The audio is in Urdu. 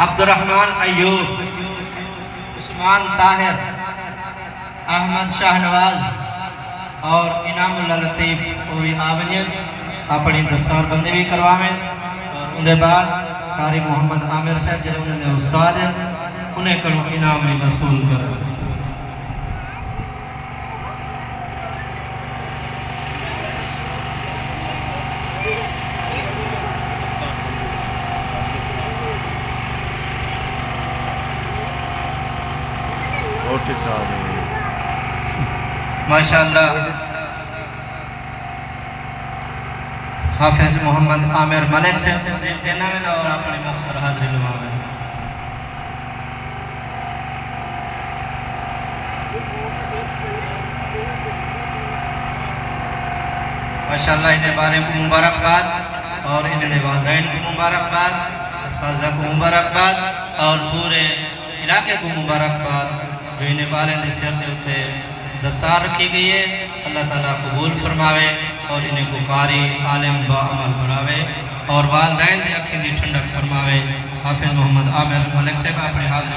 عبدالرحمن ایوب، عثمان طاہر، احمد شاہ نواز اور انعام اللہ لطیف پوری آونین اپنی دستار بندی بھی کرواویں اور اندھے بعد قاری محمد عامر صاحب جنہوں نے استاد ہیں انہیں کرو انعام میں وصول کرو۔ ماشاءاللہ حافظ محمد عامر ملک سے دینا میں اور اپنی مخصر حاضری لگاویں۔ ماشاءاللہ انہیں بارے کو مبارکباد اور انہیں والدین کو مبارکباد، اساتذہ کو مبارکباد اور پورے علاقے کو مبارکباد جو انہیں والدین سے ہوتے دستار رکھی گئی ہے۔ اللہ تعالیٰ قبول فرماوے اور انہیں کو قاری عالم با عمل بناوے اور والدین دے اکھیں دی ٹھنڈک فرماوے۔ حافظ محمد عامر ملک صاحب اپنے حاضر